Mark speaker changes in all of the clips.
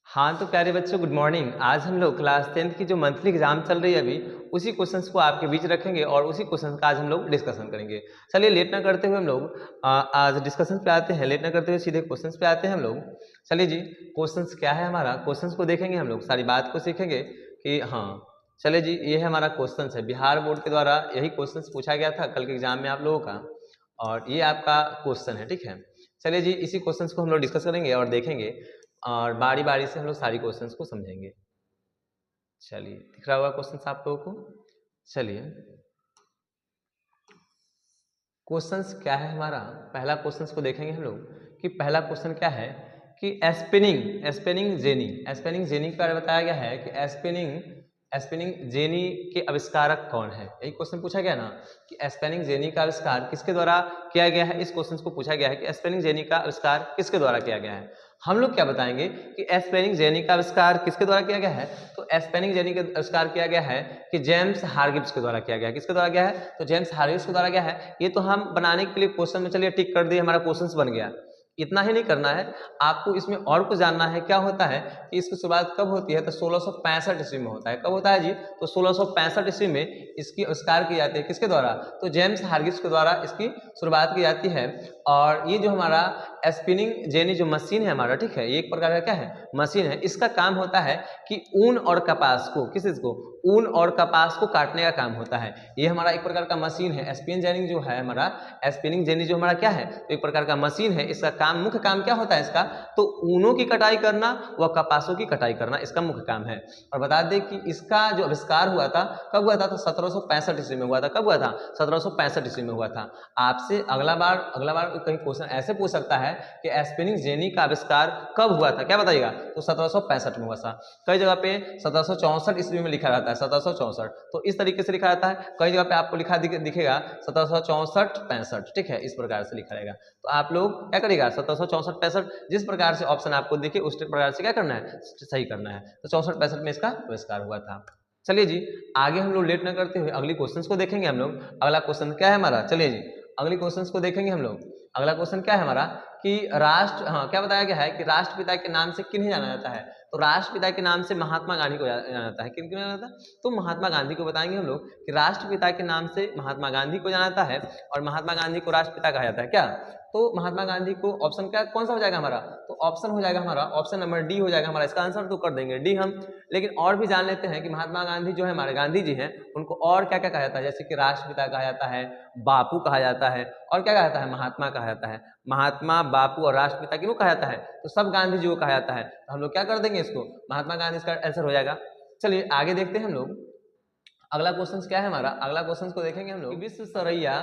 Speaker 1: हाँ, तो प्यारे बच्चों गुड मॉर्निंग। आज हम लोग क्लास 10th की जो मंथली एग्जाम चल रही है अभी, उसी क्वेश्चंस को आपके बीच रखेंगे और उसी क्वेश्चन का आज हम लोग डिस्कशन करेंगे। चलिए लेट ना करते हुए हम लोग आज डिस्कशन पे आते हैं। लेट ना करते हुए सीधे क्वेश्चंस पे आते हैं हम लोग। चलिए जी, क्वेश्चंस क्या है हमारा, क्वेश्चंस को देखेंगे हम लोग, सारी बात को सीखेंगे कि हाँ। चलिए जी, ये है हमारा क्वेश्चन है, बिहार बोर्ड के द्वारा यही क्वेश्चन पूछा गया था कल के एग्जाम में आप लोगों का, और ये आपका क्वेश्चन है, ठीक है। चलिए जी, इसी क्वेश्चन को हम लोग डिस्कस करेंगे और देखेंगे और बारी बारी से हम लोग सारी क्वेश्चंस को समझेंगे। चलिए, दिख रहा होगा क्वेश्चंस आप लोगों को। चलिए, क्वेश्चंस क्या है हमारा, पहला क्वेश्चंस को देखेंगे हम लोग कि पहला क्वेश्चन क्या है कि एस्पेनिंग जेनी के बारे में बताया गया है कि एस्पेनिंग जेनी के आविष्कारक कौन है। यही क्वेश्चन पूछा गया ना कि एस्पेनिंग जेनी का आविष्कार किसके द्वारा किया गया है। इस क्वेश्चन को पूछा गया है कि एस्पेनिंग जेनी का आविष्कार किसके द्वारा किया गया है। हम लोग क्या बताएंगे कि एस्पेनिंग जेनी का आविष्कार किसके द्वारा किया गया है। तो एस्पेनिंग जेनी का आविष्कार किया गया है कि जेम्स हारगिव्स के द्वारा किया गया है। किसके द्वारा किया है, तो जेम्स हारगिव्स के द्वारा किया है। ये तो हम बनाने के लिए क्वेश्चन में चलिए टिक कर दिए, हमारा क्वेश्चन बन गया। इतना ही नहीं करना है, आपको इसमें और कुछ जानना है। क्या होता है कि इसकी शुरुआत कब होती है, तो 1665 ईस्वी में होता है। कब होता है जी, तो 1665 ईस्वी में इसकी आविष्कार की जाती है। किसके द्वारा, तो जेम्स हारगिव्स के द्वारा इसकी शुरुआत की जाती है। और ये जो हमारा स्पिनिंग जेनी जो मशीन है हमारा, ठीक है, ये एक प्रकार का क्या है, मशीन है। इसका काम होता है कि ऊन और कपास को, किस चीज को, ऊन और कपास को काटने का काम होता है। ये हमारा एक प्रकार का मशीन है। स्पिनिंग जेनी जो है हमारा, स्पिनिंग जेनी जो हमारा क्या है, तो एक प्रकार का मशीन है। इसका काम, मुख्य काम क्या होता है इसका, तो ऊनों की कटाई करना व कपासों की कटाई करना इसका मुख्य काम है। और बता दें कि इसका जो आविष्कार हुआ था, कब हुआ था, तो 1765 ईस्वी में हुआ था। कब हुआ था, 1765 ईस्वी में हुआ था। आपसे अगला बार कहीं क्वेश्चन ऐसे पूछ सकता है कि स्पिनिंग जेनी का आविष्कार कब हुआ था, क्या बताइएगा, तो 1765 में हुआ था। कई जगह पे 1764 ईस्वी में लिखा रहता है, 1764, तो इस तरीके से लिखा रहता है। कई जगह पे आपको लिखा दिखेगा 1764-65, ठीक है, इस प्रकार से लिखा रहेगा। तो आप लोग क्या करिएगा, 1764-65 जिस प्रकार से ऑप्शन आपको दिखे उस प्रकार से क्या करना है, सही करना है। तो 64-65 में इसका आविष्कार हुआ था। चलिए जी, आगे हम लोग लेट न करते हुए अगली क्वेश्चन को देखेंगे हम लोग। अगला क्वेश्चन क्या है हमारा, चलिए जी अगली क्वेश्चन को देखेंगे हम लोग। अगला क्वेश्चन क्या है हमारा कि क्या बताया गया है कि राष्ट्रपिता के नाम से किन्हें जाना जाता है। तो राष्ट्रपिता के नाम से महात्मा गांधी को जाना जाता है। किन किन जाना जाता है, तो महात्मा गांधी को बताएंगे हम लोग कि राष्ट्रपिता के नाम से महात्मा गांधी को जाना जाता है। और महात्मा गांधी को राष्ट्रपिता कहा जाता है क्या, तो महात्मा गांधी को ऑप्शन क्या कौन सा हो जाएगा हमारा, तो ऑप्शन हो जाएगा हमारा, ऑप्शन नंबर डी हो जाएगा हमारा। इसका आंसर तो कर देंगे डी हम। लेकिन और भी जान लेते हैं कि महात्मा गांधी जो है हमारे गांधी जी हैं, उनको और क्या क्या कहा जाता है, जैसे कि राष्ट्रपिता कहा जाता है, बापू कहा जाता है, और क्या कहा जाता है, महात्मा कहा जाता है। महात्मा, बापू और राष्ट्रपिता किनको कहा जाता है, तो सब गांधी जी को कहा जाता है। तो हम लोग क्या कर देंगे इसको, महात्मा गांधी इसका आंसर हो जाएगा। चलिए आगे देखते हैं हम लोग। अगला क्वेश्चन क्या है हमारा, अगला क्वेश्चन को देखेंगे हम लोग। Visvesvaraya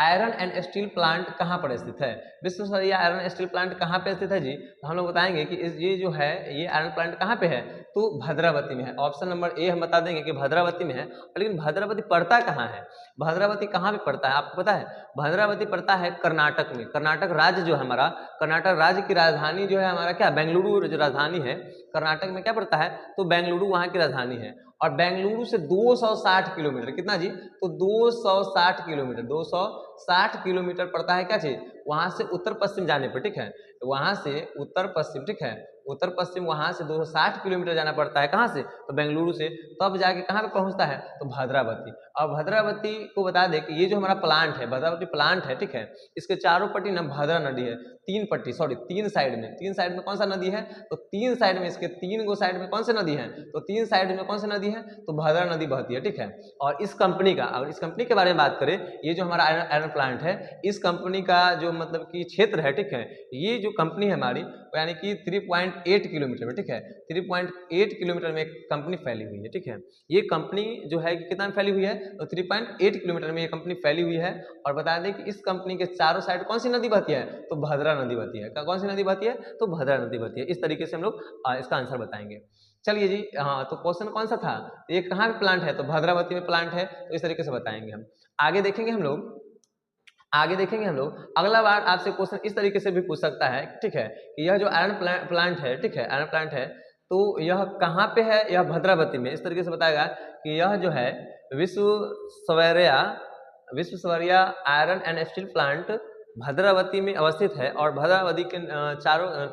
Speaker 1: iron and steel plant कहाँ पर स्थित है। Visvesvaraya iron and steel plant कहाँ पे स्थित है जी, तो हम लोग बताएंगे कि ये जो है ये आयरन प्लांट कहाँ पे है, तो भद्रावती में है। ऑप्शन नंबर ए हम बता देंगे कि भद्रावती में है। लेकिन भद्रावती पड़ता कहाँ है, भद्रावती कहाँ पे पड़ता है आपको पता है, भद्रावती पड़ता है कर्नाटक में। कर्नाटक राज्य जो है हमारा, कर्नाटक राज्य की राजधानी जो है हमारा क्या, बेंगलुरु जो राजधानी है कर्नाटक में क्या पड़ता है, तो बेंगलुरु वहाँ की राजधानी है। और बेंगलुरु से 260 किलोमीटर, कितना जी, तो 260 किलोमीटर, 260 किलोमीटर पड़ता है क्या चीज, वहां से उत्तर पश्चिम जाने पर, ठीक है, वहां से उत्तर पश्चिम, ठीक है, उत्तर पश्चिम वहां से 260 किलोमीटर जाना पड़ता है। कहां से, तो बेंगलुरु से, तब जाके कहां पे पहुंचता है, तो भद्रावती। और भद्रावती को बता दें कि ये जो हमारा प्लांट है, भद्रावती प्लांट है, ठीक है, इसके चारों पट्टी ना भद्रा नदी है, तीन साइड में कौन सा नदी है, तो तीन साइड में, इसके तीन गो साइड में कौन सी नदी है, तो तीन साइड में कौन सी नदी है, तो भद्रा नदी बहती है, ठीक है। और इस कंपनी का, अगर इस कंपनी के बारे में बात करें, ये जो हमारा आयरन प्लांट है, इस कंपनी का जो मतलब कि क्षेत्र है, ठीक है, ये जो कंपनी है हमारी, यानी कि 3.8 किलोमीटर में, ठीक है, 3.8 किलोमीटर में एक कंपनी फैली हुई है, ठीक है। ये कंपनी जो है कितना में फैली हुई है, तो 3.8 किलोमीटर में ये कंपनी फैली हुई है। और बता दें कि इस कंपनी के चारों साइड कौन सी नदी बहती है, तो भद्रा नदी बहती है। कौन सी नदी बहती है, तो भद्रा नदी बहती है। इस तरीके से हम लोग इसका आंसर बताएंगे। चलिए जी, हाँ, तो क्वेश्चन कौन सा था, ये कहाँ पे प्लांट है, तो भद्रावती में प्लांट है। तो इस तरीके से बताएंगे हम। आगे देखेंगे हम लोग, अगला बार आपसे क्वेश्चन इस तरीके से भी पूछ सकता है, ठीक है, कि यह जो आयरन प्लांट है, ठीक है, आयरन प्लांट है, तो यह कहाँ पे है, यह भद्रावती में। इस तरीके से बताएगा कि यह जो है Visvesvaraya iron and steel plant Bhadravati में अवस्थित है। और भद्रावती के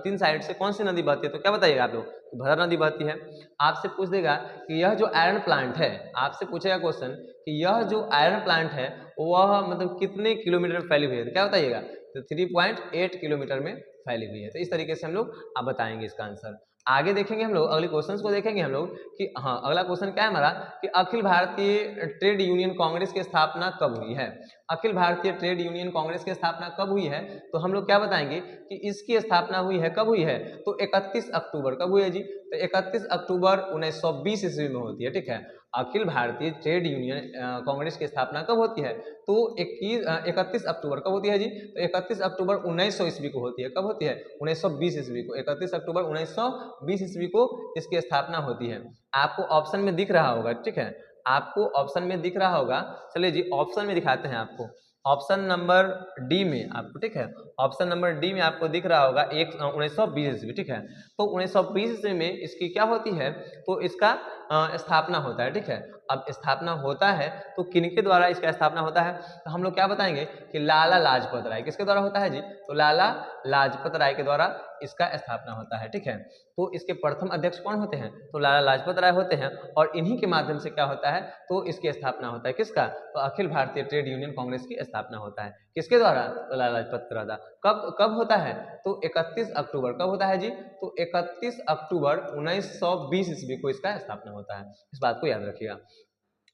Speaker 1: तीन साइड से कौन सी नदी बहती है, तो क्या बताइएगा आप लोग, कि भद्रा नदी बहती है। आपसे पूछ देगा कि यह जो आयरन प्लांट है, आपसे पूछेगा क्वेश्चन कि यह जो आयरन प्लांट है वह मतलब कितने किलोमीटर में फैली हुई है, तो क्या बताइएगा, तो 3.8 किलोमीटर में फैली हुई है। तो इस तरीके से हम लोग आप बताएंगे इसका आंसर। आगे देखेंगे हम लोग, अगले क्वेश्चंस को देखेंगे हम लोग कि हाँ अगला क्वेश्चन क्या है हमारा कि अखिल भारतीय ट्रेड यूनियन कांग्रेस की स्थापना कब हुई है। अखिल भारतीय ट्रेड यूनियन कांग्रेस की स्थापना कब हुई है, तो हम लोग क्या बताएंगे कि इसकी स्थापना हुई है, कब हुई है, तो 31 अक्टूबर। कब हुई है जी, तो 31 अक्टूबर 1920 ईस्वी में होती है। ठीक है, अखिल भारतीय ट्रेड यूनियन कांग्रेस की स्थापना कब होती है, तो 31 अक्टूबर कब होती है जी, तो 31 अक्टूबर 1900 ईस्वी को होती है। कब होती है, 1920 ईस्वी को, 31 अक्टूबर 1920 ईस्वी को इसकी स्थापना होती है। आपको ऑप्शन में दिख रहा होगा, ठीक है, आपको ऑप्शन में दिख रहा होगा। चलिए जी ऑप्शन में दिखाते हैं आपको, ऑप्शन नंबर डी में आपको, ठीक है, ऑप्शन नंबर डी में आपको दिख रहा होगा 1920 ईस्वी। ठीक है, तो 1920 ईस्वी में इसकी क्या होती है, तो इसका स्थापना होता है। ठीक है, अब स्थापना होता है तो किनके द्वारा इसका स्थापना होता है, तो हम लोग क्या बताएंगे कि लाला लाजपत राय, किसके द्वारा होता है जी, तो लाला लाजपत राय के द्वारा इसका स्थापना होता है। ठीक है, तो इसके प्रथम अध्यक्ष कौन होते हैं, तो लाला लाजपत राय होते हैं, और इन्हीं के माध्यम से क्या होता है, तो इसकी स्थापना होता है। किसका, तो अखिल भारतीय ट्रेड यूनियन कांग्रेस की स्थापना होता है। किसके द्वारा, तो लाला लाजपत के द्वारा। कब कब होता है, तो 31 अक्टूबर। कब होता है जी, तो 31 अक्टूबर 1920 ईस्वी को इसका स्थापना होता है। इस बात को याद रखिएगा।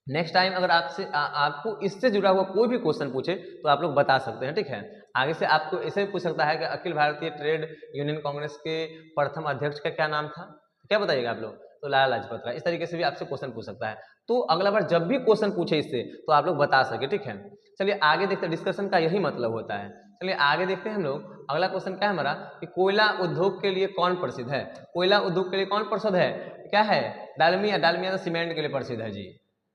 Speaker 1: नेक्स्ट टाइम अगर आपसे आपको इससे जुड़ा हुआ कोई भी क्वेश्चन पूछे तो आप लोग बता सकते हैं। ठीक है, आगे से आपको ऐसे भी पूछ सकता है कि अखिल भारतीय ट्रेड यूनियन कांग्रेस के प्रथम अध्यक्ष का क्या नाम था, क्या बताइएगा आप लोग, तो लाला लाजपत राय। इस तरीके से भी आपसे क्वेश्चन पूछ सकता है। तो अगला बार जब भी क्वेश्चन पूछे इससे तो आप लोग बता सके। ठीक है, चलिए आगे देखते हैं, डिस्कशन का यही मतलब होता है। चलिए आगे देखते हैं हम लोग, अगला क्वेश्चन क्या है हमारा कि कोयला उद्योग के लिए कौन प्रसिद्ध है। कोयला उद्योग के लिए कौन प्रसिद्ध है, क्या है, डालमिया। डालमिया तो सीमेंट के लिए प्रसिद्ध है जी।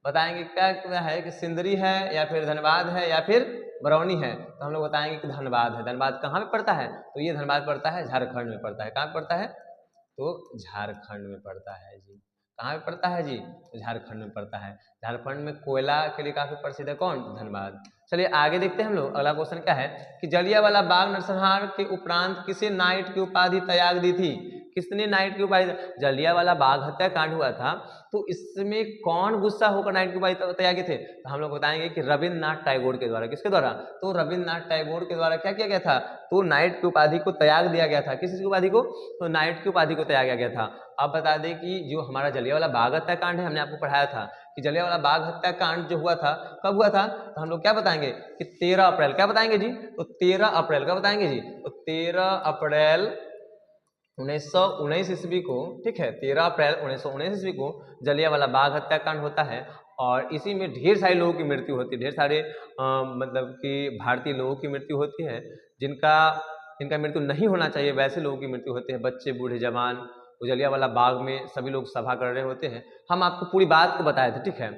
Speaker 1: बताएंगे क्या है कि सिंदरी है या फिर धनबाद है या फिर बरौनी है, तो हम लोग बताएंगे कि धनबाद है। धनबाद कहाँ पे पड़ता है, तो ये धनबाद पड़ता है झारखंड में पड़ता है। कहाँ पे पड़ता है, तो झारखंड में पड़ता है जी। कहाँ पे पड़ता है जी, तो झारखंड में पड़ता है। झारखंड में कोयला के लिए काफी प्रसिद्ध है कौन, धनबाद। चलिए आगे देखते हैं हम लोग, अगला क्वेश्चन क्या है कि जलियांवाला बाग नरसंहार के उपरांत किसे नाइट की उपाधि त्याग दी थी। किसने नाइट की उपाधि, जलियांवाला बाग हत्याकांड हुआ था तो इसमें कौन गुस्सा होकर नाइट की उपाधि त्यागे थे, तो हम लोग बताएंगे कि रविन्द्रनाथ टैगोर के द्वारा। किसके द्वारा, तो रविन्द्रनाथ टैगोर के द्वारा क्या किया गया था, तो नाइट की उपाधि को त्याग दिया गया था। किस उपाधि को, तो नाइट की उपाधि को त्यागा गया था। अब बता दें कि जो हमारा जलियांवाला बाग हत्याकांड है, हमने आपको पढ़ाया था कि जलियांवाला बाग हत्याकांड जो हुआ था कब हुआ था, तो हम लोग क्या बताएंगे कि 13 अप्रैल। क्या बताएंगे जी, तो 13 अप्रैल। क्या बताएंगे जी, तो 13 अप्रैल 1919 ईस्वी को। ठीक है, 13 अप्रैल 1919 ईस्वी को जलियांवाला बाग हत्याकांड होता है, और इसी में ढेर सारे लोगों की मृत्यु होती है। ढेर सारे मतलब कि भारतीय लोगों की मृत्यु होती है, जिनका जिनका मृत्यु नहीं होना चाहिए वैसे लोगों की मृत्यु होती है। बच्चे, बूढ़े, जवान। जलियांवाला बाग में सभी लोग सभा कर रहे होते हैं। हम आपको पूरी बात को बताए थे। ठीक है,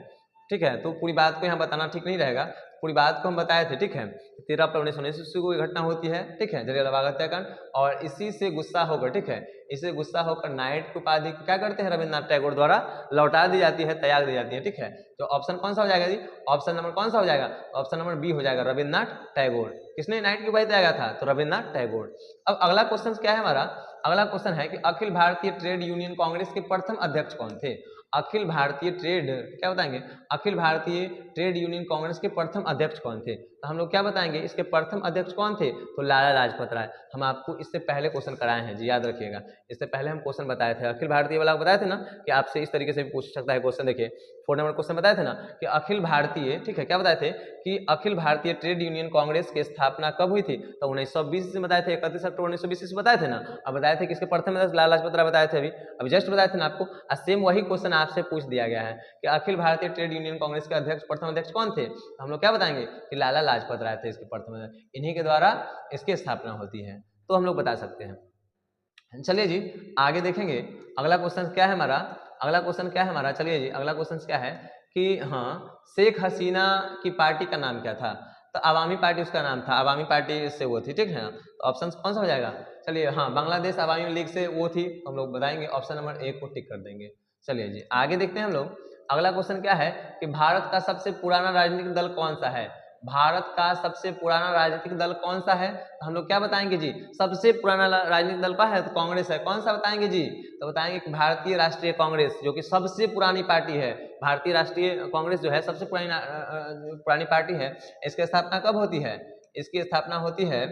Speaker 1: ठीक है, तो पूरी बात को यहाँ बताना ठीक नहीं रहेगा, पूरी बात को हम बताए थे। ठीक है, 13 अप्रैल 1919 ईस्वी को घटना होती है। ठीक है, जलियांवाला बाग हत्याकांड, और इसी से गुस्सा होकर, ठीक है, इसे गुस्सा होकर नाइट की उपाधि क्या करते हैं, रविन्द्रनाथ टैगोर द्वारा लौटा दी जाती है, त्याग दी जाती है। ठीक है, तो ऑप्शन कौन सा हो जाएगा जी, ऑप्शन नंबर कौन सा हो जाएगा, ऑप्शन नंबर बी हो जाएगा, रविन्द्रनाथ टैगोर। किसने नाइट की उपाधि त्यागा था, तो रविन्द्रनाथ टैगोर। अब अगला क्वेश्चन क्या है हमारा, अगला क्वेश्चन है कि अखिल भारतीय ट्रेड यूनियन कांग्रेस के प्रथम अध्यक्ष कौन थे। अखिल भारतीय ट्रेड, क्या बताएंगे, अखिल भारतीय ट्रेड यूनियन कांग्रेस के प्रथम अध्यक्ष कौन थे, तो हम लोग क्या बताएंगे इसके प्रथम अध्यक्ष कौन थे, तो लाला लाजपत राय। हम आपको इससे पहले क्वेश्चन कराए हैं जी, याद रखिएगा। इससे पहले हम क्वेश्चन बताए थे, अखिल भारतीय वाला बताए थे ना कि आपसे इस तरीके से भी पूछ सकता है क्वेश्चन। देखिए 4 नंबर क्वेश्चन बताए थे ना कि अखिल भारतीय, ठीक है, क्या बताए थे कि अखिल भारतीय ट्रेड यूनियन कांग्रेस की स्थापना कब हुई थी, तो 1920 से बताए थे, 31 अक्टूबर 1920 से बताए थे ना। अब बताए थे कि इसके प्रथम अध्यक्ष लाला लाजपत राय बताए थे, अभी जस्ट बताए थे ना आपको। सेम वही क्वेश्चन आपसे पूछ दिया गया है कि अखिल भारतीय ट्रेड यूनियन कांग्रेस के अध्यक्ष, प्रथम अध्यक्ष कौन थे, तो हम लोग क्या बताएंगे कि लाला लाजपत राय थे इसके प्रथम अध्यक्ष। इन्हीं के द्वारा इसकी स्थापना होती है, तो हम लोग बता सकते हैं। चलिए जी आगे देखेंगे, अगला क्वेश्चन क्या है हमारा, अगला क्वेश्चन क्या है हमारा, चलिए जी अगला क्वेश्चन क्या है कि हाँ शेख हसीना की पार्टी का नाम क्या था, तो अवामी पार्टी उसका नाम था, अवामी पार्टी से वो थी। ठीक है, तो ऑप्शन कौन सा हो जाएगा, चलिए हाँ बांग्लादेश अवामी लीग से वो थी, हम लोग बताएंगे ऑप्शन नंबर 1 को टिक कर देंगे। चलिए जी आगे देखते हैं हम लोग, अगला क्वेश्चन क्या है कि भारत का सबसे पुराना राजनीतिक दल कौन सा है। भारत का सबसे पुराना राजनीतिक दल कौन सा है? तो हम लोग क्या बताएंगे जी, सबसे पुराना राजनीतिक दल का है तो कांग्रेस है। कौन सा बताएंगे जी? तो बताएंगे कि भारतीय राष्ट्रीय कांग्रेस, जो कि सबसे पुरानी पार्टी है। भारतीय राष्ट्रीय कांग्रेस जो है सबसे पुरानी पार्टी है। इसकी स्थापना कब होती है? इसकी स्थापना होती है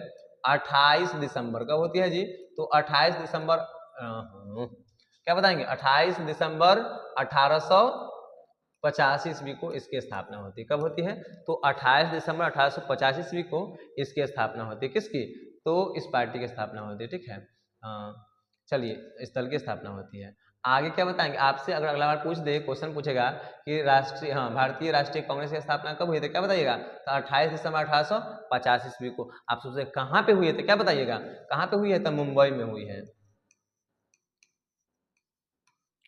Speaker 1: 28 दिसंबर। कब होती है जी? तो 28 दिसंबर क्या बताएंगे, 28 दिसंबर 1885 ईस्वी को इसकी स्थापना होती है। कब होती है? तो 28 दिसंबर 1885 ईस्वी को इसकी स्थापना होती है। किसकी? तो इस पार्टी की स्थापना होती है। ठीक है, चलिए इस दल की स्थापना होती है। आगे क्या बताएंगे आपसे, अगर अगला बार पूछ दे, क्वेश्चन पूछेगा कि भारतीय राष्ट्रीय कांग्रेस की स्थापना कब हुई थी, क्या बताइएगा? तो 28 दिसंबर 1885 ईस्वी को। आप सोचे कहाँ पे हुई है, तो क्या बताइएगा कहाँ पे हुई है? तो मुंबई में हुई है।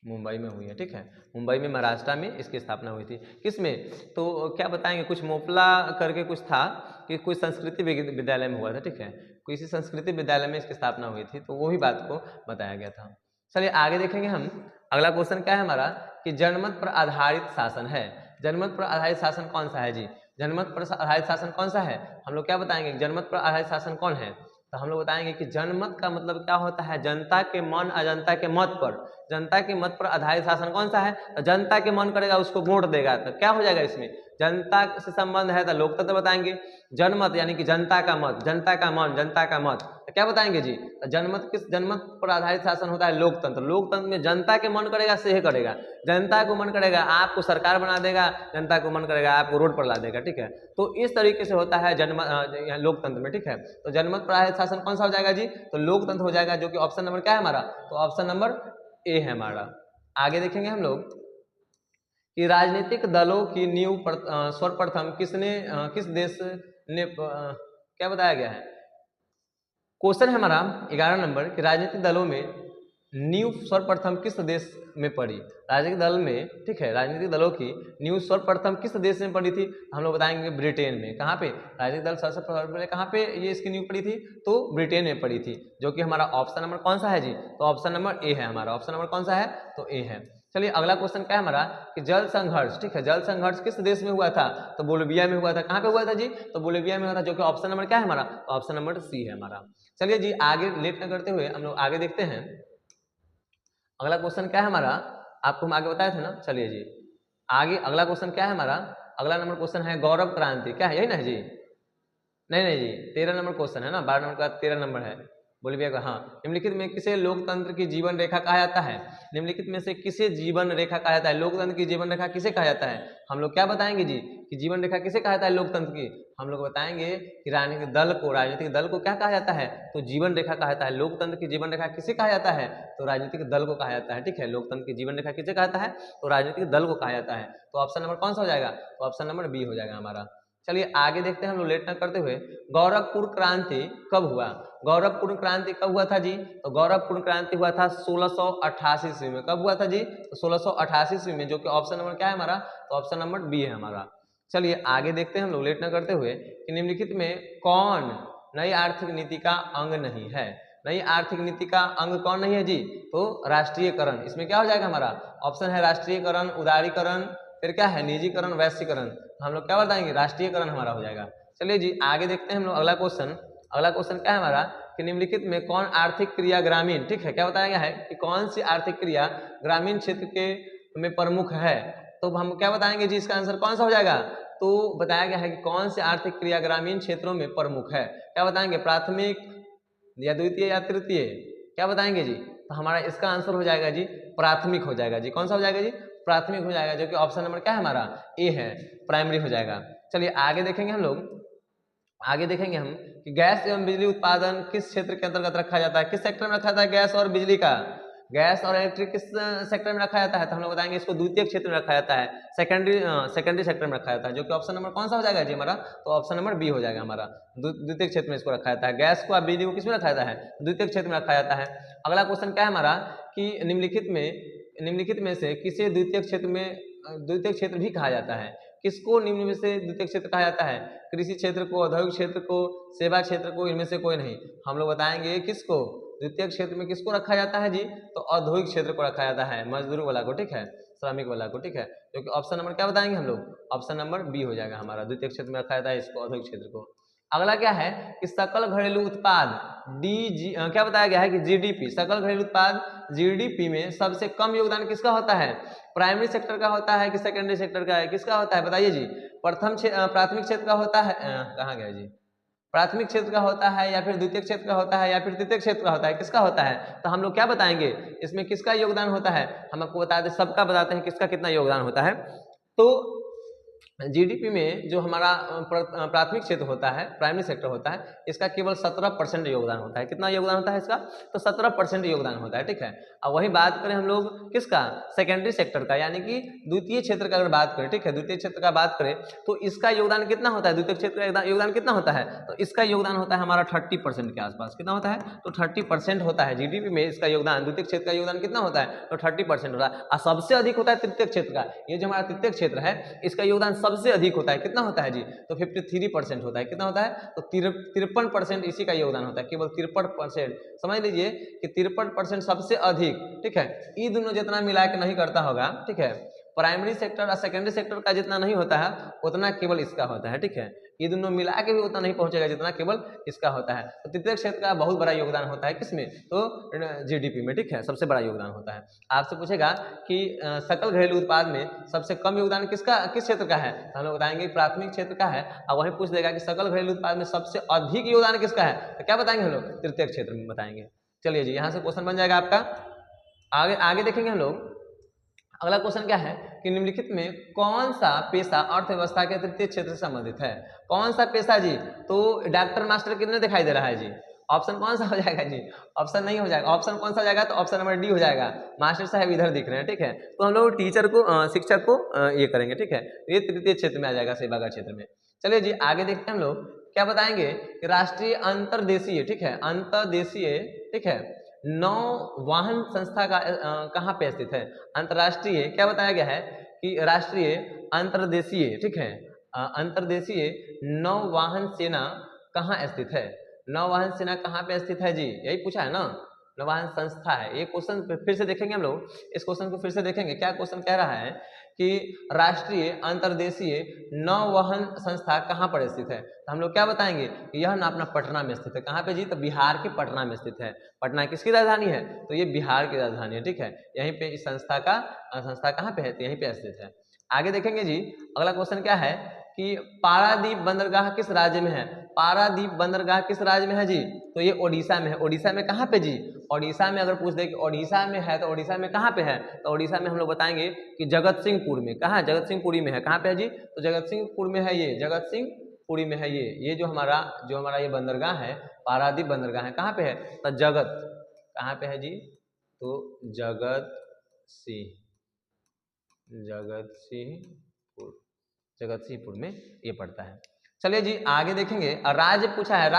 Speaker 1: मुंबई में हुई है। ठीक है, मुंबई में, महाराष्ट्र में इसकी स्थापना हुई थी। किसमें? तो क्या बताएंगे, कुछ मोपला करके कुछ था कि कुछ संस्कृति विद्यालय में हुआ था। ठीक है, किसी संस्कृति विद्यालय में इसकी स्थापना हुई थी, तो वो भी बात को बताया गया था। चलिए आगे देखेंगे हम। अगला क्वेश्चन क्या है हमारा कि जनमत पर आधारित शासन है। जनमत पर आधारित शासन कौन सा है जी? जनमत पर आधारित शासन कौन सा है? हम लोग क्या बताएंगे, जनमत पर आधारित शासन कौन है? तो हम लोग बताएंगे कि जनमत का मतलब क्या होता है? जनता के मन और जनता के मत पर, जनता के मत पर आधारित शासन कौन सा है? तो जनता के मन करेगा उसको वोट देगा। तो क्या हो जाएगा इसमें? जनता से संबंध है तो लोकतंत्र बताएंगे। जनमत यानी कि जनता का मत, जनता का मन, जनता का मत, तो क्या बताएंगे जी? तो जनमत पर आधारित शासन होता है लोकतंत्र। लोकतंत्र में जनता के मन करेगा से करेगा। जनता को मन करेगा आपको सरकार बना देगा, जनता को मन करेगा आपको रोड पर ला देगा। ठीक है, तो इस तरीके से होता है लोकतंत्र में। ठीक है, तो जनमत पर आधारित शासन कौन सा हो जाएगा जी? तो लोकतंत्र हो जाएगा, जो कि ऑप्शन नंबर क्या है हमारा? तो ऑप्शन नंबर ए है हमारा। आगे देखेंगे हम लोग कि राजनीतिक दलों की नींव सर्वप्रथम किस देश ने क्या बताया गया है? क्वेश्चन है हमारा 11 नंबर कि राजनीतिक दलों में नींव सर्वप्रथम किस देश में पड़ी? राजनीतिक दल में, ठीक है, राजनीतिक दलों की नींव सर्वप्रथम किस देश में पड़ी थी? हम लोग बताएंगे ब्रिटेन में। कहाँ पे राजनीतिक दल सर्वप्रथम कहाँ पे ये इसकी नींव पड़ी थी? तो ब्रिटेन में पड़ी थी, जो कि हमारा ऑप्शन नंबर कौन सा है जी? तो ऑप्शन नंबर ए है हमारा। ऑप्शन नंबर कौन सा है? तो ए है। चलिए अगला क्वेश्चन क्या है हमारा कि जल संघर्ष, ठीक है, जल संघर्ष किस देश में हुआ था? तो बोलिविया में हुआ था। कहाँ पे हुआ था जी? तो बोलिविया में हुआ था, जो कि ऑप्शन नंबर क्या है हमारा? तो ऑप्शन नंबर सी है हमारा। चलिए जी आगे लेट न करते हुए हम लोग आगे देखते हैं। अगला क्वेश्चन क्या है हमारा, आपको हम आगे बताए थे ना। चलिए जी आगे अगला क्वेश्चन क्या है हमारा? अगला नंबर क्वेश्चन है गौरव क्रांति। क्या है, यही ना जी? नहीं जी, 13 नंबर क्वेश्चन है ना, 12 नंबर का 13 नंबर है बोलिए। हाँ, निम्नलिखित में किसे लोकतंत्र की जीवन रेखा कहा जाता है? निम्नलिखित में से किसे जीवन रेखा कहा जाता है? लोकतंत्र की जीवन रेखा किसे कहा जाता है? हम लोग क्या बताएंगे जी कि जीवन रेखा किसे कहा जाता है लोकतंत्र की? हम लोग बताएंगे कि राजनीतिक दल को क्या कहा जाता है? तो जीवन रेखा कहा जाता है। लोकतंत्र की जीवन रेखा किसे कहा जाता है? तो राजनीतिक दल को कहा जाता है। ठीक है, लोकतंत्र की जीवन रेखा किसे कहा जाता है? तो राजनीतिक दल को कहा जाता है। तो ऑप्शन नंबर कौन सा हो जाएगा? तो ऑप्शन नंबर बी हो जाएगा हमारा। चलिए आगे देखते हैं हम लोग लेट न करते हुए। गोरखपुर क्रांति कब हुआ? गोरखपुर क्रांति कब हुआ था जी? तो गोरखपुर क्रांति हुआ था 1688 ईस्वी में। कब हुआ था जी? तो 1688 ईस्वी में, जो कि ऑप्शन नंबर क्या है हमारा? तो ऑप्शन नंबर बी है हमारा। चलिए आगे देखते हैं हम लोग लेट न करते हुए कि निम्नलिखित में कौन नई आर्थिक नीति का अंग नहीं है? नई आर्थिक नीति का अंग कौन नहीं है जी? तो राष्ट्रीयकरण। इसमें क्या हो जाएगा हमारा? ऑप्शन है राष्ट्रीयकरण, उदारीकरण, फिर क्या है निजीकरण, वैश्वीकरण। हम लोग क्या बताएंगे? राष्ट्रीयकरण हमारा हो जाएगा। चलिए जी आगे देखते हैं हम लोग अगला क्वेश्चन। अगला क्वेश्चन क्या है हमारा कि निम्नलिखित में कौन आर्थिक क्रिया ग्रामीण, ठीक है, क्या बताया गया है कि कौन सी आर्थिक क्रिया ग्रामीण क्षेत्र के में प्रमुख है? तो हम क्या बताएंगे जी, इसका आंसर कौन सा हो जाएगा? तो बताया गया है कि कौन सी आर्थिक क्रिया ग्रामीण क्षेत्रों में प्रमुख है। क्या बताएंगे? प्राथमिक या द्वितीय या तृतीय, क्या बताएंगे जी? तो हमारा इसका आंसर हो जाएगा जी प्राथमिक हो जाएगा जी। कौन सा हो जाएगा जी? प्राथमिक हो जाएगा, जो कि ऑप्शन नंबर क्या है हमारा? ए है, प्राइमरी हो जाएगा। चलिए आगे देखेंगे हम लोग। आगे देखेंगे हम कि गैस एवं बिजली उत्पादन किस क्षेत्र के अंतर्गत रखा जाता है? किस सेक्टर में रखा जाता है गैस और बिजली का? गैस और इलेक्ट्रिक किस सेक्टर में रखा जाता है? तो हम लोग बताएंगे इसको द्वितीय क्षेत्र में रखा जाता है, सेकेंडरी सेक्टर में रखा जाता है, जो कि ऑप्शन नंबर कौन सा हो जाएगा जी हमारा? तो ऑप्शन नंबर बी हो जाएगा हमारा। द्वितीय क्षेत्र में इसको रखा जाता है। गैस को और बिजली को किसमें रखा जाता है? द्वितीय क्षेत्र में रखा जाता है। अगला क्वेश्चन क्या है हमारा कि निम्नलिखित में से किसे द्वितीय क्षेत्र भी कहा जाता है? किसको निम्न में से द्वितीय क्षेत्र कहा जाता है? कृषि क्षेत्र को, औद्योगिक क्षेत्र को, सेवा क्षेत्र को, इनमें से कोई नहीं। हम लोग बताएंगे किसको? द्वितीय क्षेत्र में किसको रखा जाता है जी? तो औद्योगिक क्षेत्र को रखा जाता है, मजदूरों वाला को, ठीक है, श्रमिक वाला को, ठीक है, क्योंकि ऑप्शन नंबर क्या बताएंगे हम लोग? ऑप्शन नंबर बी हो जाएगा हमारा, द्वितीय क्षेत्र में रखा जाता है इसको, औद्योगिक क्षेत्र को। अगला क्या है कि सकल घरेलू उत्पाद क्या बताया गया है कि जीडीपी, सकल घरेलू उत्पाद जीडीपी में सबसे कम योगदान किसका होता है? प्राइमरी सेक्टर का होता है कि सेकेंडरी सेक्टर का है, किसका होता है बताइए जी? प्राथमिक क्षेत्र का होता है, कहाँ गया जी? प्राथमिक क्षेत्र का होता है या फिर द्वितीय क्षेत्र का होता है या फिर तृतीय क्षेत्र का होता है, किसका होता है? तो हम लोग क्या बताएंगे इसमें किसका योगदान होता है? हम आपको बता दें, सबका बताते हैं किसका कितना योगदान होता है। तो जीडीपी में जो हमारा प्राथमिक क्षेत्र होता है, प्राइमरी सेक्टर होता है, इसका केवल 17% योगदान होता है। कितना योगदान होता है इसका? तो 17% योगदान होता है, ठीक है। अब वही बात करें हम लोग किसका? सेकेंडरी सेक्टर का, यानी कि द्वितीय क्षेत्र का अगर बात करें, ठीक है, द्वितीय क्षेत्र का बात करें तो इसका योगदान कितना होता है? द्वितीय क्षेत्र का योगदान कितना होता है? तो इसका योगदान होता है हमारा 30% के आसपास। कितना होता है? तो 30% होता है जीडीपी में इसका योगदान। द्वितीय क्षेत्र का योगदान कितना होता है? तो 30% होता है। और सबसे अधिक होता है तृतीय क्षेत्र का। ये जो हमारा तृतीय क्षेत्र है इसका योगदान सबसे अधिक होता है। कितना होता है जी? तो 53% होता है। कितना होता है? तो 53% इसी का योगदान होता है, केवल 53%। समझ लीजिए कि 53% सबसे अधिक, ठीक है। ये दोनों जितना मिला के नहीं करता होगा, ठीक है, प्राइमरी सेक्टर और सेकेंडरी सेक्टर का जितना नहीं होता है उतना केवल इसका होता है, ठीक है। ये दोनों मिला के भी उतना नहीं पहुंचेगा जितना केवल इसका होता है। तो तृतीय क्षेत्र का बहुत बड़ा योगदान होता है किसमें? तो जीडीपी में, ठीक है, सबसे बड़ा योगदान होता है। आपसे पूछेगा कि सकल घरेलू उत्पाद में सबसे कम योगदान किस क्षेत्र का है? तो हम लोग बताएंगे प्राथमिक क्षेत्र का है। और वहीं पूछ देगा कि सकल घरेलू उत्पाद में सबसे अधिक योगदान किसका है? तो क्या बताएंगे हम लोग? तृतीय क्षेत्र में बताएंगे। चलिए जी, यहाँ से क्वेश्चन बन जाएगा आपका। आगे देखेंगे हम लोग। अगला क्वेश्चन क्या है कि निम्नलिखित में कौन सा पेशा अर्थव्यवस्था के तृतीय क्षेत्र से संबंधित है? कौन सा पेशा जी? तो डॉक्टर मास्टर कितने दिखाई दे रहा है जी? ऑप्शन कौन सा हो जाएगा जी? ऑप्शन नहीं हो जाएगा। ऑप्शन कौन सा हो जाएगा? तो ऑप्शन नंबर डी हो जाएगा। मास्टर साहब इधर दिख रहे हैं, ठीक है। तो हम लोग टीचर को, शिक्षक को ये करेंगे, ठीक है। ये तृतीय क्षेत्र में आ जाएगा, सेवागार क्षेत्र में। चलिए जी, आगे देखते हैं हम लोग क्या बताएंगे कि राष्ट्रीय अंतर्देशीय, ठीक है, अंतर्देशीय, ठीक है, नौवहन संस्था का कहाँ पे स्थित है? अंतरराष्ट्रीय क्या बताया गया है कि राष्ट्रीय अंतर्देशीय, ठीक है, अंतर्देशीय नौवहन सेना कहाँ स्थित है? नौवहन सेना कहाँ पे स्थित है जी? यही पूछा है ना, नौवहन संस्था है। ये क्वेश्चन फिर से देखेंगे हम लोग, इस क्वेश्चन को फिर से देखेंगे। क्या क्वेश्चन कह रहा है कि राष्ट्रीय अंतर्देशीय नौवहन संस्था कहाँ पर स्थित है? तो हम लोग क्या बताएंगे कि यह ना अपना पटना में स्थित है। कहाँ पे जी? तो बिहार के पटना में स्थित है। पटना किसकी राजधानी है? तो ये बिहार की राजधानी है, ठीक है। यहीं पे इस संस्था कहाँ पे है? तो यहीं पे स्थित है। आगे देखेंगे जी, अगला क्वेश्चन क्या है कि पारादीप बंदरगाह किस राज्य में है? पारादीप बंदरगाह किस राज्य में है जी? तो ये ओडिशा में है। ओडिशा में कहाँ पे जी? ओडिशा में अगर पूछ दे कि ओडिशा में है तो ओडिशा में कहाँ पे है? तो ओडिशा में हम लोग बताएंगे कि जगत सिंहपुर में। कहाँ? जगत सिंहपुरी में है। कहाँ पे है जी? तो जगत सिंहपुर में है, ये जगत सिंहपुरी में है। ये जो हमारा ये बंदरगाह है, पारादीप बंदरगाह है, कहाँ पे है? तो कहाँ पे है जी? तो जगतसिंहपुर में ये पड़ता है। चलिए जी, आगे देखेंगे। और राज्य पूछा है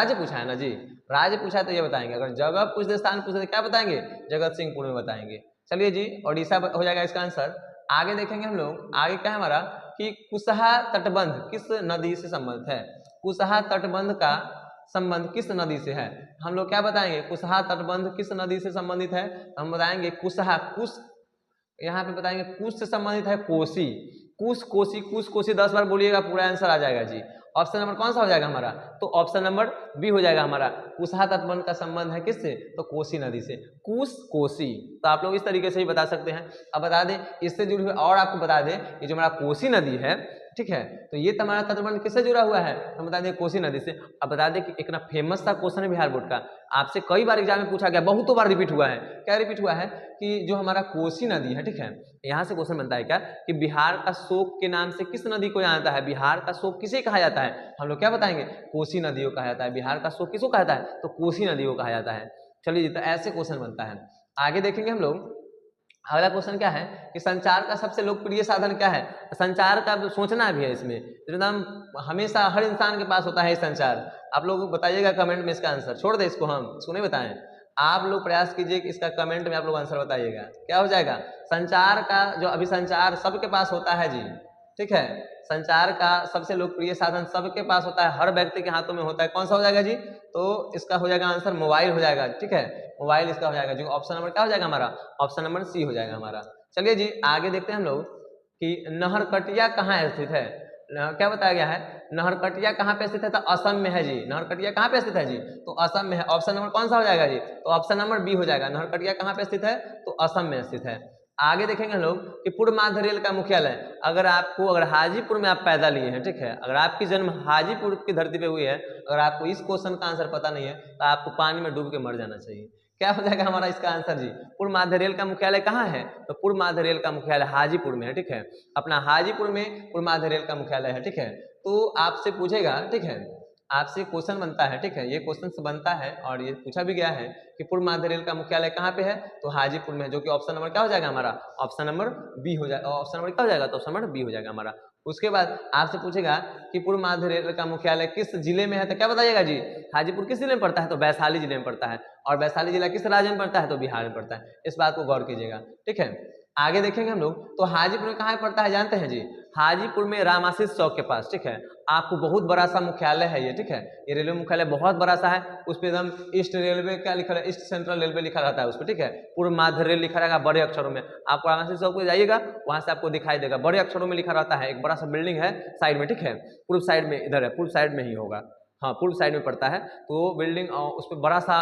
Speaker 1: ना जी, राज्य पूछा है तो ये बताएंगे। अगर जगह पूछ दे, स्थान पूछ दे, क्या बताएंगे? जगतसिंहपुर में बताएंगे। चलिए जी, ओडिशा हो जाएगा इसका आंसर। आगे देखेंगे हम लोग। आगे क्या है हमारा कि कुशहा तटबंध किस नदी से संबंधित है? कुशहा तटबंध का संबंध किस नदी से है? हम लोग क्या बताएंगे? कुशहा तटबंध किस नदी से संबंधित है? हम बताएंगे कुश, यहाँ पे बताएंगे कुश से संबंधित है कोसी। कोसी 10 बार बोलिएगा, पूरा आंसर आ जाएगा जी। ऑप्शन नंबर कौन सा हो जाएगा हमारा? तो ऑप्शन नंबर बी हो जाएगा हमारा। कुशहा तटबंध का संबंध है किससे? तो कोसी नदी से। कोसी। तो आप लोग इस तरीके से ही बता सकते हैं। अब बता दें इससे जुड़े हुए, और आपको बता दें ये जो हमारा कोसी नदी है, ठीक है, तो ये हमारा तटबंध किससे जुड़ा हुआ है? हम बता दें कोसी नदी से। अब बता दें कि एक ना फेमस सा क्वेश्चन है बिहार बोर्ड का, आपसे कई बार एग्जाम में पूछा गया, बहुतों बार रिपीट हुआ है। क्या रिपीट हुआ है कि जो हमारा कोसी नदी है, ठीक है, यहाँ से क्वेश्चन बनता है क्या कि बिहार का शोक के नाम से किस नदी को जाना जाता है? बिहार का शोक किसे कहा जाता है? हम लोग क्या बताएंगे? कोसी नदी को कहा जाता है। बिहार का शोक किसको कहा जाता है? तो कोसी नदी को कहा जाता है। चलिए जी, तो ऐसे क्वेश्चन बनता है। आगे देखेंगे हम लोग। अगला क्वेश्चन क्या है कि संचार का सबसे लोकप्रिय साधन क्या है? संचार का सोचना भी है इसमें, एकदम हमेशा हर इंसान के पास होता है संचार। आप लोग बताइएगा कमेंट में इसका आंसर। छोड़ दे इसको, हम इसको नहीं बताएं। आप लोग प्रयास कीजिए कि इसका कमेंट में आप लोग आंसर बताइएगा। क्या हो जाएगा? संचार का जो अभी संचार सबके पास होता है जी, ठीक है। संचार का सबसे लोकप्रिय साधन सबके पास होता है, हर व्यक्ति के हाथों में होता है, कौन सा हो जाएगा जी? तो इसका हो जाएगा आंसर मोबाइल हो जाएगा, ठीक है, मोबाइल इसका हो जाएगा। जो ऑप्शन नंबर क्या हो जाएगा हमारा? ऑप्शन नंबर सी हो जाएगा हमारा। चलिए जी आगे देखते हैं हम लोग कि नहरकटिया कहाँ स्थित है। क्या बताया गया है? नहरकटिया कहाँ पे स्थित है? तो असम में है जी। नहरकटिया कहाँ पे स्थित है जी? तो असम में है। ऑप्शन नंबर कौन सा हो जाएगा जी? तो ऑप्शन नंबर बी हो जाएगा। नहरकटिया कहाँ पे स्थित है? तो असम में स्थित है। आगे देखेंगे हम लोग कि पूर्व मध्य रेल का मुख्यालय, अगर हाजीपुर में आप पैदा लिए हैं, ठीक है, अगर आपकी जन्म हाजीपुर की धरती पे हुई है, अगर आपको इस क्वेश्चन का आंसर पता नहीं है तो आपको पानी में डूब के मर जाना चाहिए। क्या हो जाएगा हमारा इसका आंसर जी? पूर्व मध्य रेल का मुख्यालय कहाँ है? तो पूर्व मध्य रेल का मुख्यालय हाजीपुर में है, ठीक है, अपना हाजीपुर में पूर्व मध्य रेल का मुख्यालय है, ठीक है। तो आपसे पूछेगा, ठीक है, आपसे क्वेश्चन बनता है, ठीक है, ये क्वेश्चन बनता है और ये पूछा भी गया है कि पूर्व मध्य रेल का मुख्यालय कहाँ पे है? तो हाजीपुर में है, जो कि ऑप्शन नंबर क्या हो जाएगा हमारा? ऑप्शन नंबर बी हो जाएगा। ऑप्शन नंबर क्या हो जाएगा? तो ऑप्शन नंबर बी हो जाएगा हमारा। उसके बाद आपसे पूछेगा कि पूर्व मध्य रेल का मुख्यालय किस जिले में है? तो क्या बताइएगा जी? हाजीपुर किस जिले में पड़ता है? तो वैशाली जिले में पड़ता है। और वैशाली जिला किस राज्य में पड़ता है? तो बिहार में पड़ता है। इस बात को गौर कीजिएगा, ठीक है। आगे देखेंगे हम लोग तो हाजीपुर में कहाँ पड़ता है जानते हैं जी? हाजीपुर में रामाशीष चौक के पास, ठीक है। आपको बहुत बड़ा सा मुख्यालय है ये, ठीक है, ये रेलवे मुख्यालय बहुत बड़ा सा है। उस पर एकदम ईस्ट रेलवे क्या लिखा है? ईस्ट सेंट्रल रेलवे लिखा रहता है उस पर, ठीक है। पूर्व मध्य रेल लिखा रहेगा बड़े अक्षरों में। आपको रामाशीष चौक पे जाइएगा, वहां से आपको दिखाई देगा, बड़े अक्षरों में लिखा रहता है। एक बड़ा सा बिल्डिंग है साइड में, ठीक है, पूर्व साइड में, इधर है, पूर्व साइड में ही होगा, हाँ पूर्व साइड में पड़ता है। तो वो बिल्डिंग उस पर बड़ा सा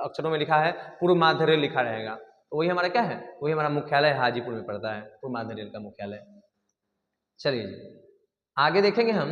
Speaker 1: अक्षरों में लिखा है पूर्व मध्य रेल लिखा रहेगा। तो वही हमारा क्या है? वही हमारा मुख्यालय हाजीपुर में पड़ता है, पूर्व मध्य रेल का मुख्यालय। चलिए आगे देखेंगे हम,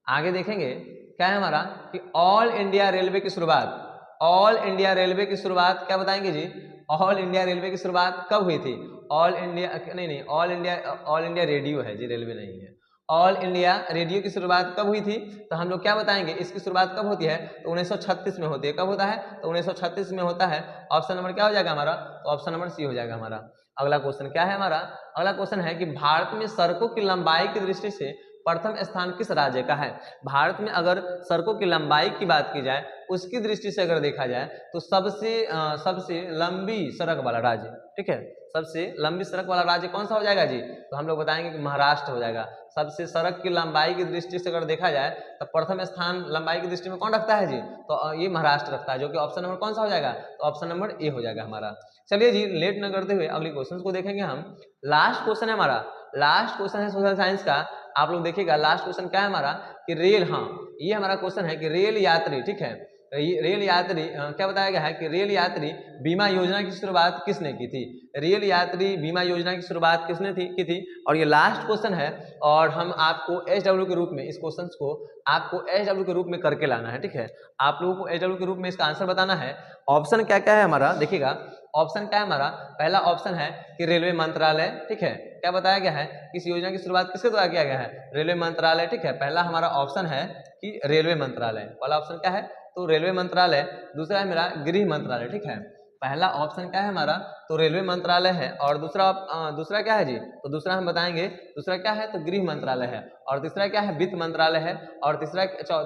Speaker 1: आगे देखेंगे क्या है हमारा कि ऑल इंडिया रेलवे की शुरुआत, ऑल इंडिया रेलवे की शुरुआत क्या बताएंगे जी? ऑल इंडिया रेलवे की शुरुआत कब हुई थी? ऑल इंडिया नहीं, ऑल इंडिया रेडियो है जी, रेलवे नहीं है। ऑल इंडिया रेडियो की शुरुआत कब हुई थी? तो हम लोग क्या बताएंगे इसकी शुरुआत कब होती है? तो 1936 में होती है। कब होता है? तो 1936 में होता है। ऑप्शन नंबर क्या हो जाएगा हमारा? तो ऑप्शन नंबर सी हो जाएगा हमारा। अगला क्वेश्चन क्या है हमारा? अगला क्वेश्चन है कि भारत में सड़कों की लंबाई की दृष्टि से प्रथम स्थान किस राज्य का है? भारत में अगर सड़कों की लंबाई की बात की जाए, उसकी दृष्टि से अगर देखा जाए तो सबसे लंबी सड़क वाला राज्य, ठीक है, सबसे लंबी सड़क वाला राज्य कौन सा हो जाएगा जी? तो हम लोग बताएंगे कि महाराष्ट्र हो जाएगा। सबसे सड़क की लंबाई की दृष्टि से अगर देखा जाए तो प्रथम स्थान लंबाई की दृष्टि में कौन रखता है जी? तो ये महाराष्ट्र रखता है, जो कि ऑप्शन नंबर कौन सा हो जाएगा? तो ऑप्शन नंबर ए हो जाएगा हमारा। चलिए जी लेट न करते हुए अगले क्वेश्चन को देखेंगे हम। लास्ट क्वेश्चन है हमारा, लास्ट क्वेश्चन है सोशल साइंस का। आप लोग देखिएगा लास्ट क्वेश्चन क्या है हमारा कि रेल, हाँ ये हमारा क्वेश्चन है कि रेल यात्री, ठीक है, रेल यात्री क्या बताया गया है कि रेल यात्री बीमा योजना की शुरुआत किसने की थी? रेल यात्री बीमा योजना की शुरुआत किसने की थी? और ये लास्ट क्वेश्चन है और हम आपको SW के रूप में इस क्वेश्चन को आपको SW के रूप में करके लाना है, ठीक है। आप लोगों को SW के रूप में इसका आंसर बताना है। ऑप्शन क्या क्या है हमारा देखिएगा, ऑप्शन क्या है हमारा? पहला ऑप्शन है कि रेलवे मंत्रालय, ठीक है, क्या बताया गया है? इस योजना की शुरुआत किसके द्वारा किया गया है? रेलवे मंत्रालय, ठीक है, पहला हमारा ऑप्शन है कि रेलवे मंत्रालय। पहला ऑप्शन क्या है? तो रेलवे मंत्रालय। दूसरा है मेरा गृह मंत्रालय, ठीक है, पहला ऑप्शन क्या है हमारा? तो रेलवे मंत्रालय है। और दूसरा क्या है जी? तो दूसरा हम बताएंगे, दूसरा क्या है? तो गृह मंत्रालय है। और तीसरा क्या है? वित्त मंत्रालय है। और तीसरा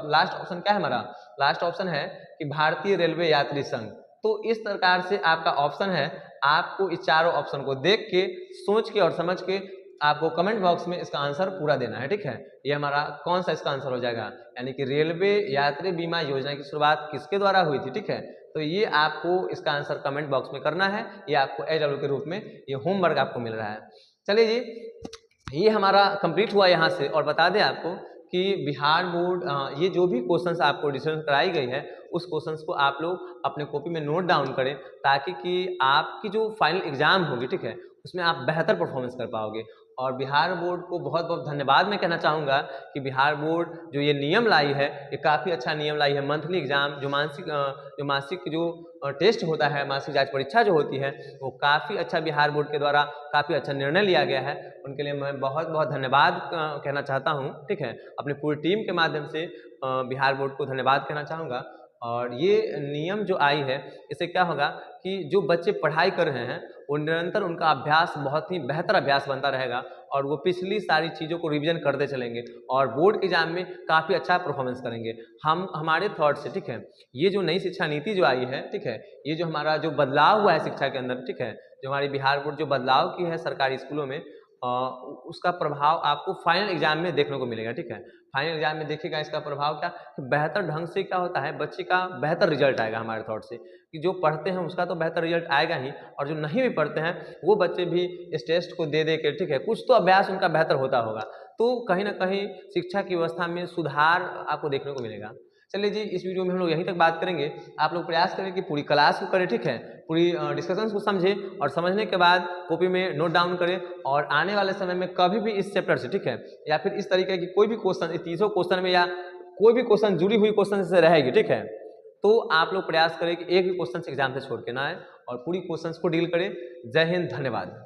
Speaker 1: लास्ट ऑप्शन क्या है हमारा? लास्ट ऑप्शन है कि भारतीय रेलवे यात्री संघ। तो इस प्रकार से आपका ऑप्शन है। आपको इस चारों ऑप्शन को देख के, सोच के और समझ के आपको कमेंट बॉक्स में इसका आंसर पूरा देना है, ठीक है। ये हमारा कौन सा इसका आंसर हो जाएगा, यानी कि रेलवे यात्री बीमा योजना की शुरुआत किसके द्वारा हुई थी, ठीक है। तो ये आपको इसका आंसर कमेंट बॉक्स में करना है। ये आपको SW के रूप में ये होमवर्क आपको मिल रहा है। चलिए जी ये हमारा कंप्लीट हुआ यहाँ से। और बता दें आपको कि बिहार बोर्ड ये जो भी क्वेश्चंस आपको डिस्कशन कराई गई है उस क्वेश्चंस को आप लोग अपने कॉपी में नोट डाउन करें, ताकि कि आपकी जो फाइनल एग्जाम होगी, ठीक है, उसमें आप बेहतर परफॉर्मेंस कर पाओगे। और बिहार बोर्ड को बहुत बहुत धन्यवाद मैं कहना चाहूँगा कि बिहार बोर्ड जो ये नियम लाई है, ये काफ़ी अच्छा नियम लाई है। मंथली एग्जाम जो मासिक टेस्ट होता है, मासिक जांच परीक्षा जो होती है, वो काफ़ी अच्छा बिहार बोर्ड के द्वारा काफ़ी अच्छा निर्णय लिया गया है। उनके लिए मैं बहुत बहुत धन्यवाद कहना चाहता हूँ, ठीक है, अपनी पूरी टीम के माध्यम से बिहार बोर्ड को धन्यवाद कहना चाहूँगा। और ये नियम जो आई है, इससे क्या होगा कि जो बच्चे पढ़ाई कर रहे हैं वो निरंतर उनका अभ्यास बहुत ही बेहतर अभ्यास बनता रहेगा और वो पिछली सारी चीज़ों को रिवीजन करते चलेंगे और बोर्ड के एग्जाम में काफ़ी अच्छा परफॉर्मेंस करेंगे। हमारे थॉट से, ठीक है, ये जो नई शिक्षा नीति जो आई है, ठीक है, ये जो हमारा जो बदलाव हुआ है शिक्षा के अंदर, ठीक है, जो हमारी बिहार बोर्ड जो बदलाव की है सरकारी स्कूलों में, उसका प्रभाव आपको फाइनल एग्जाम में देखने को मिलेगा। ठीक है, फाइनल एग्जाम में देखिएगा इसका प्रभाव क्या, कि बेहतर ढंग से क्या होता है, बच्चे का बेहतर रिजल्ट आएगा हमारे थॉट से, कि जो पढ़ते हैं उसका तो बेहतर रिजल्ट आएगा ही, और जो नहीं भी पढ़ते हैं वो बच्चे भी इस टेस्ट को दे दे के, ठीक है, कुछ तो अभ्यास उनका बेहतर होता होगा। तो कहीं ना कहीं शिक्षा की व्यवस्था में सुधार आपको देखने को मिलेगा। चलिए जी, इस वीडियो में हम लोग यहीं तक बात करेंगे। आप लोग प्रयास करें कि पूरी क्लास को करें, ठीक है, पूरी डिस्कशंस को समझें, और समझने के बाद कॉपी में नोट डाउन करें, और आने वाले समय में कभी भी इस चैप्टर से, ठीक है, या फिर इस तरीके की कोई भी क्वेश्चन, इस तीसों क्वेश्चन में या कोई भी क्वेश्चन जुड़ी हुई क्वेश्चन से रहेगी, ठीक है, तो आप लोग प्रयास करें कि एक भी क्वेश्चन एग्जाम से छोड़ के ना आए, और पूरी क्वेश्चंस को डील करें। जय हिंद, धन्यवाद।